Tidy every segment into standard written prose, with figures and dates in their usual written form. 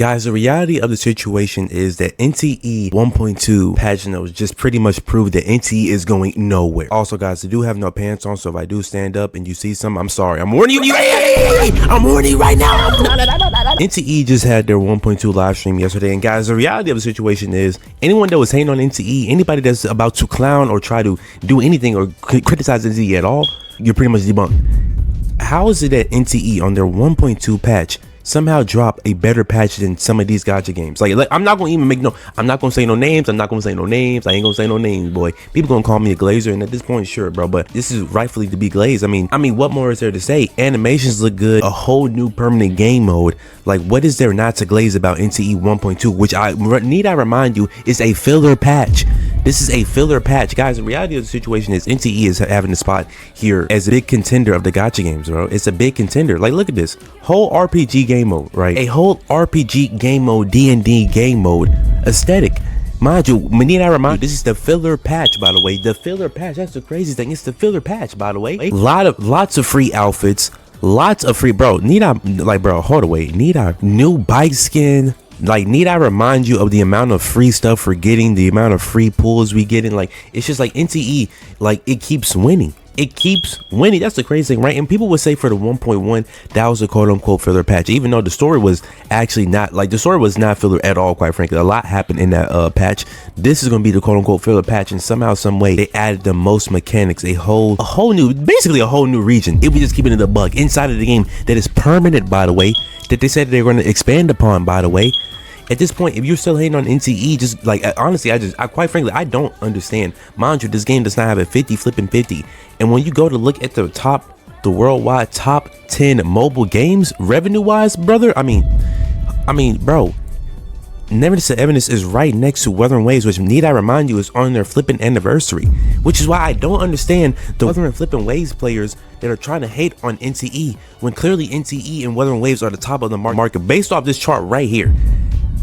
Guys, the reality of the situation is that NTE 1.2 patch notes just pretty much proved that NTE is going nowhere. Also, guys, I do have no pants on, so if I do stand up and you see some, I'm sorry. I'm warning you. I'm warning you right now. NTE just had their 1.2 live stream yesterday, and guys, the reality of the situation is anyone that was hating on NTE, anybody that's about to clown or try to do anything or criticize NTE at all, you're pretty much debunked. How is it that NTE on their 1.2 patch somehow drop a better patch than some of these gacha games? Like I'm not gonna even make I'm not gonna say no names. I ain't gonna say no names, boy. People gonna call me a glazer, and at this point, sure, bro, but this is rightfully to be glazed. I mean, what more is there to say? Animations look good, a whole new permanent game mode. Like, what is there not to glaze about NTE 1.2, which I remind you is a filler patch. This is a filler patch, guys. The reality of the situation is NTE is having a spot here as a big contender of the gacha games, bro. It's a big contender. Like, look at this whole RPG game mode, right? A whole RPG game mode, D&D game mode aesthetic. Mind you, need I remind you, this is the filler patch, by the way. The filler patch, that's the craziest thing. It's the filler patch, by the way. Lots of free outfits, lots of free, bro. Need I new bike skin? Like, need I remind you of the amount of free stuff we're getting, the amount of free pulls we getting? Like, it's just like NTE, like, it keeps winning. It keeps winning. That's the crazy thing, right? And people would say for the 1.1, that was a quote-unquote filler patch, even though the story was actually not, like, the story was not filler at all, quite frankly. A lot happened in that patch. This is going to be the quote-unquote filler patch, and somehow, some way, they added the most mechanics, basically a whole new region. If we just keep it in the bug inside of the game that is permanent, by the way, that they said they're going to expand upon, by the way. At this point, if you're still hating on NTE, just like, honestly, I quite frankly, I don't understand. Mind you, this game does not have a 50 flipping 50. And when you go to look at the worldwide top 10 mobile games, revenue wise, brother, I mean, bro, Never to Evidence is right next to Wuthering Waves, which, need I remind you, is on their flipping anniversary. Which is why I don't understand the Wuthering Flipping Waves players that are trying to hate on NTE, when clearly NTE and Wuthering Waves are the top of the market based off this chart right here,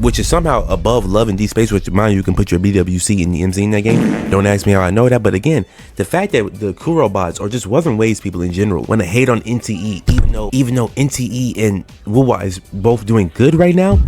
which is somehow above Love and Deep Space, which, mind you, can put your BWC in the MC in that game. Don't ask me how I know that, but again, the fact that the Kuro bots or just Wuthering Waves people in general want to hate on NTE, even though NTE and Wuwa is both doing good right now,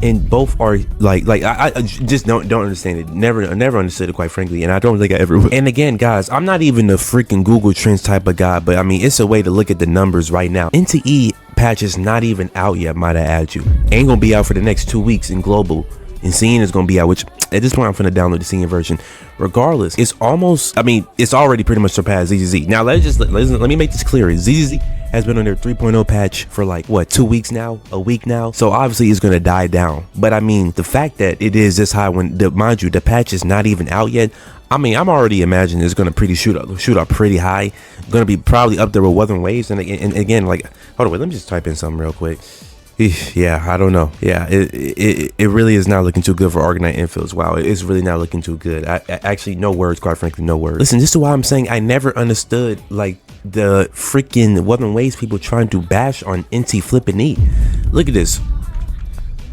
and both are like I just don't understand it. Never understood it, quite frankly, and I don't think I ever will. And again, guys, I'm not even a freaking Google Trends type of guy, but I mean, it's a way to look at the numbers right now. NTE patch is not even out yet, might I add you. Ain't gonna be out for the next 2 weeks in global, and Scene is gonna be out, which at this point I'm gonna download the Scene version. Regardless, it's almost, it's already pretty much surpassed ZZZ. Now let me make this clear. ZZZ has been on their 3.0 patch for like what, 2 weeks now, a week now, so obviously it's gonna die down. But I mean, the fact that it is this high, when mind you, the patch is not even out yet, I'm already imagining it's gonna shoot up pretty high. Gonna be probably up there with Wuthering Waves. And again, like, hold on, wait, let me just type in something real quick. Yeah, I don't know. Yeah, it really is not looking too good for Arcanite infills. Wow, it's really not looking too good. I actually, no words, quite frankly, no words. Listen, this is why I'm saying I never understood, like, the freaking Wuthering Waves people trying to bash on NT flipping E. Look at this.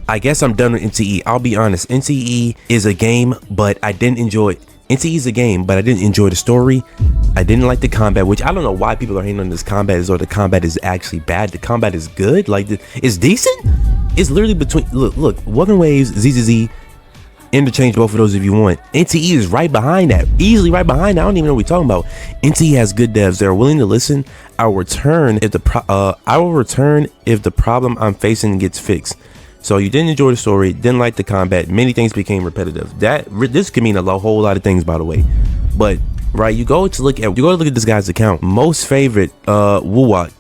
I guess I'm done with NTE. I'll be honest, NTE is a game, but I didn't enjoy it. NTE is a game, but I didn't enjoy the story. I didn't like the combat, which I don't know why people are hating on this combat, or the combat is actually bad. The combat is good, like, it's decent. It's literally between, look, Wuthering Waves, ZZZ, interchange both of those if you want. NTE is right behind that, easily right behind that. I don't even know what we're talking about. NTE has good devs. They're willing to listen. I will return if the problem I'm facing gets fixed. So you didn't enjoy the story, didn't like the combat, many things became repetitive. This could mean a whole lot of things, by the way. But right, you go to look at this guy's account. Most favorite Wuwa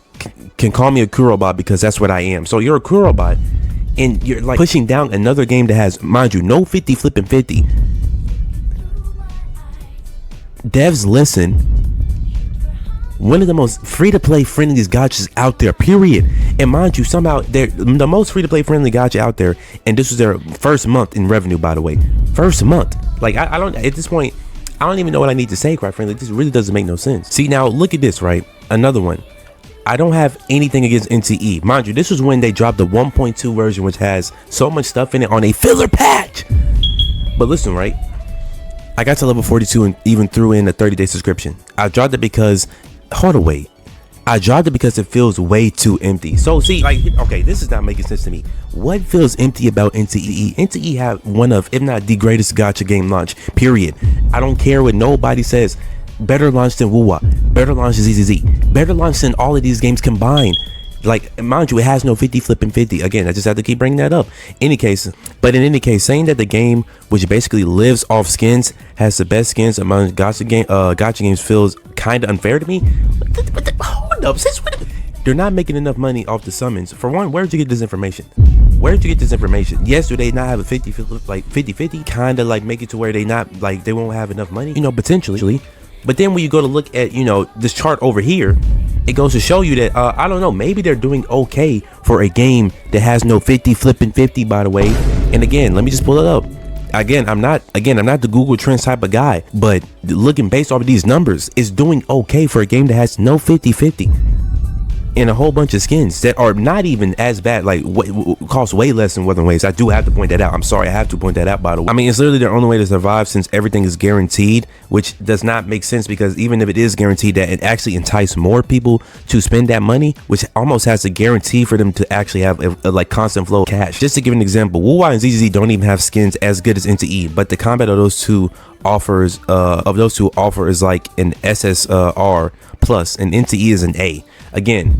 can call me a Kurobot because that's what I am. So you're a Kurobot, and you're like pushing down another game that has, mind you, no 50 flipping 50. Devs, listen. One of the most free-to-play friendliest gachas out there, period. And mind you, somehow they're the most free-to-play friendly gacha out there, and this was their first month in revenue, by the way. First month. Like, I don't, at this point, I don't even know what I need to say, quite frankly. This really doesn't make no sense. See, now look at this, right? Another one. I don't have anything against NTE. Mind you, this was when they dropped the 1.2 version, which has so much stuff in it on a filler patch. But listen, right? I got to level 42 and even threw in a 30-day subscription. I dropped it because, hold on, wait. I dropped it because it feels way too empty. So see, like, okay, this is not making sense to me. What feels empty about NTE? NTE have one of, if not the greatest gacha game launch, period. I don't care what nobody says. Better launch than Wuwa, better launch than ZZZ, better launch than all of these games combined. Like, mind you, it has no 50 flipping 50. Again, I just have to keep bringing that up. In any case, saying that the game, which basically lives off skins, has the best skins among gacha games feels kind of unfair to me. Hold up, they're not making enough money off the summons. For one, where'd you get this information? Yes, do they not have a 50-50? Kind of like make it to where they won't have enough money, potentially. But then when you go to look at, this chart over here, it goes to show you that, I don't know, maybe they're doing okay for a game that has no 50 flipping 50, by the way. And again, let me just pull it up. Again, I'm not the Google Trends type of guy, but looking based off of these numbers, it's doing okay for a game that has no 50-50. And a whole bunch of skins that are not even as bad, like cost way less than Wuthering Waves. I do have to point that out. I'm sorry, I have to point that out, by the way. I mean, it's literally their only way to survive since everything is guaranteed, which does not make sense because even if it is guaranteed, that it actually entice more people to spend that money, which almost has a guarantee for them to actually have a like constant flow of cash. Just to give an example, Wuwa and ZZZ don't even have skins as good as NTE, but the combat of those two offers is like an SSR plus, and NTE is an A. Again,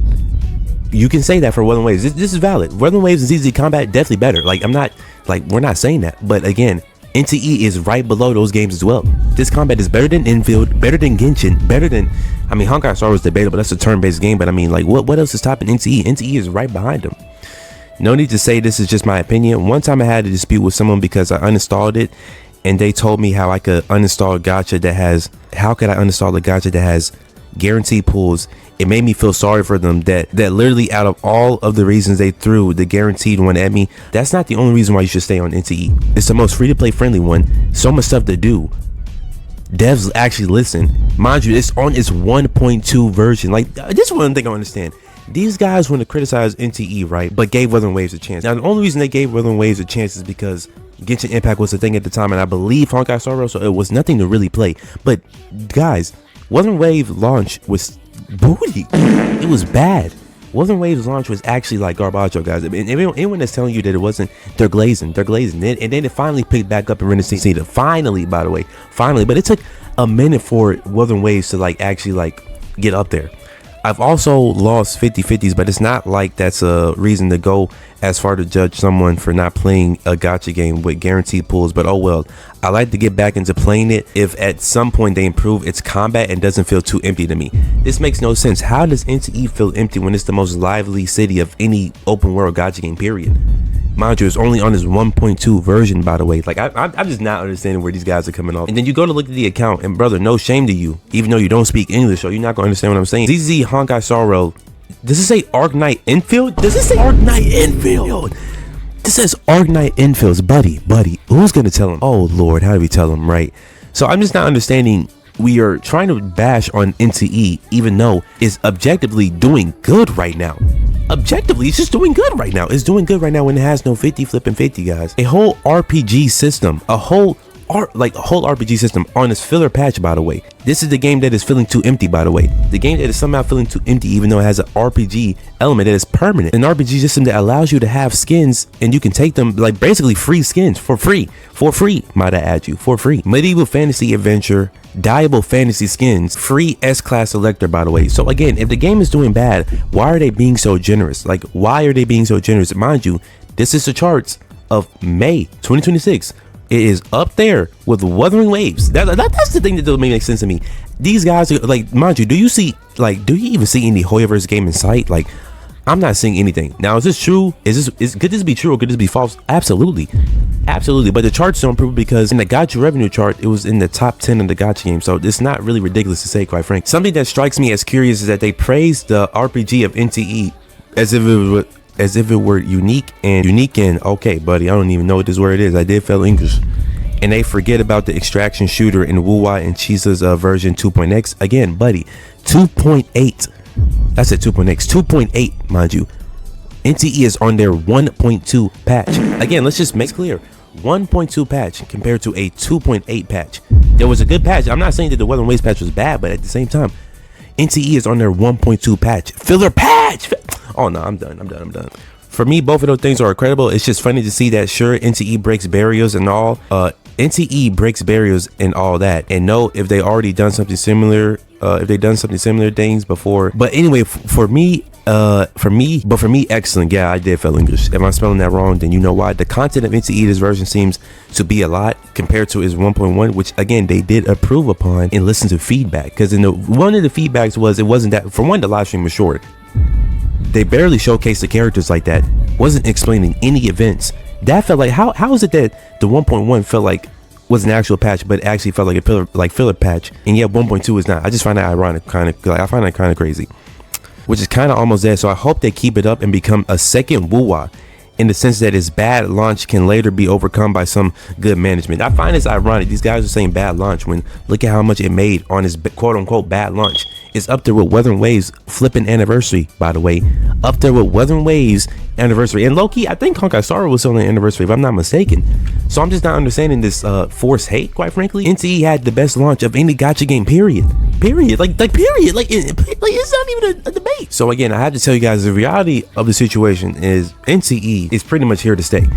you can say that for Wuthering Waves. This is valid. Wuthering Waves and ZZ combat definitely better. Like, we're not saying that, but again, NTE is right below those games as well. This combat is better than Infield, better than Genshin, better than, I mean, Honkai Star was debatable. That's a turn-based game, but I mean, like, what else is topping NTE? NTE is right behind them. No need to say this is just my opinion. One time I had a dispute with someone because I uninstalled it, and they told me how I could uninstall a gacha that has, how could I uninstall a gacha that has guaranteed pulls. It made me feel sorry for them that literally out of all of the reasons they threw the guaranteed one at me, that's not the only reason why you should stay on NTE. It's the most free to play friendly one. So much stuff to do. Devs actually listen. Mind you, it's on its 1.2 version. Like, this is one thing I understand. These guys want to criticize NTE, right? But gave Wuthering Waves a chance. Now, the only reason they gave Wuthering Waves a chance is because Genshin Impact was the thing at the time, and I believe Honkai Star Rail, so it was nothing to really play. But guys, Wuthering Wave launch was booty. It was bad. Wuthering Waves launch was actually like garbaggio, guys. I mean, anyone that's telling you that it wasn't, they're glazing. And then it finally picked back up in Renaissance Season. Finally, by the way, but it took a minute for Wuthering Waves to like actually like get up there. I've also lost 50-50s, but it's not like that's a reason to go as far to judge someone for not playing a gacha game with guaranteed pulls. But oh well, I like to get back into playing it if at some point they improve its combat and doesn't feel too empty to me. This makes no sense. How does NTE feel empty when it's the most lively city of any open world gacha game, period? Mind you, it's only on this 1.2 version, by the way. Like, I'm just not understanding where these guys are coming off. And then you go to look at the account, and brother, no shame to you, even though you don't speak English, so you're not gonna understand what I'm saying. ZZ Honkai Star Rail. Does it say Arknight Infield? Does it say Arknight Infield? This says Arknight Infields, buddy. Who's gonna tell him? Oh Lord, how do we tell him, right? So I'm just not understanding. We are trying to bash on NTE, even though it's objectively doing good right now. Objectively, it's just doing good right now. It's doing good right now when it has no 50 flipping 50, guys. A whole RPG system, a whole RPG system on this filler patch, by the way. This is the game that is feeling too empty, by the way. The game that is somehow feeling too empty, even though it has an RPG element that is permanent. An RPG system that allows you to have skins, and you can take them, like, basically free skins for free, might I add you, for free. Medieval fantasy adventure, dyeable fantasy skins, free S-class selector, by the way. So again, if the game is doing bad, why are they being so generous? Like, why are they being so generous? Mind you, this is the charts of May 2026. It is up there with Wuthering Waves. That's the thing that doesn't make sense to me. These guys are like, mind you, do you even see any Hoyoverse game in sight? Like, I'm not seeing anything. Now, is this true? Could this be true or could this be false? Absolutely. But the charts don't prove, because in the gacha revenue chart, it was in the top 10 of the gacha game. So it's not really ridiculous to say, quite frankly. Something that strikes me as curious is that they praised the RPG of NTE as if it were unique and okay, buddy, I don't even know what this word is. I did fail English. And they forget about the extraction shooter in Wuwa and Chisa's version 2.x. Again, buddy, 2.8. I said 2.x, 2.8, mind you. NTE is on their 1.2 patch. Again, let's just make it clear. 1.2 patch compared to a 2.8 patch. There was a good patch. I'm not saying that the Wuthering Waves patch was bad, but at the same time, NTE is on their 1.2 patch. Filler patch! Oh no, I'm done. For me, both of those things are incredible. It's just funny to see that sure, NTE breaks barriers and all. NTE breaks barriers and all that. And know if they already done something similar, if they done something similar things before. But anyway, for me, excellent. Yeah, I did fail English. If I'm spelling that wrong, then you know why. The content of NTE this version seems to be a lot compared to its 1.1, which again they did approve upon and listen to feedback. Because one of the feedbacks was it wasn't that. For one, the live stream was short. They barely showcased the characters like that. Wasn't explaining any events. That felt like how is it that the 1.1 felt like was an actual patch, but actually felt like a filler patch, and yet 1.2 is not. I just find that ironic, I find that kind of crazy, which is kind of almost there. So I hope they keep it up and become a second Wuwa, in the sense that its bad launch can later be overcome by some good management. I find this ironic. These guys are saying bad launch when look at how much it made on his quote unquote bad launch. It's up there with Wuthering Waves flipping anniversary, by the way. Up there with Wuthering Waves anniversary. And low-key, I think Honkai Star was on the anniversary, if I'm not mistaken. So I'm just not understanding this forced hate, quite frankly. NTE had the best launch of any gacha game, period. Period. Like period. Like it's not even a debate. So again, I have to tell you guys, the reality of the situation is NTE is pretty much here to stay.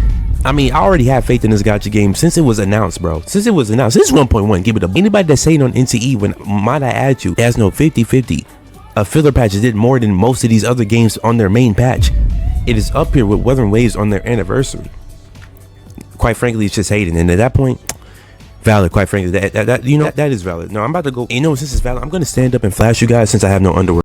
I mean, I already have faith in this gacha game since it was announced, bro. Since 1.1, give it up. Anybody that's saying on NTE, when might I add you, it has no 50-50. A filler patch did more than most of these other games on their main patch. It is up here with Wuthering Waves on their anniversary. Quite frankly, it's just hating. And at that point, valid, quite frankly, that is valid. No, I'm about to go, since it's valid, I'm going to stand up and flash you guys since I have no underwear.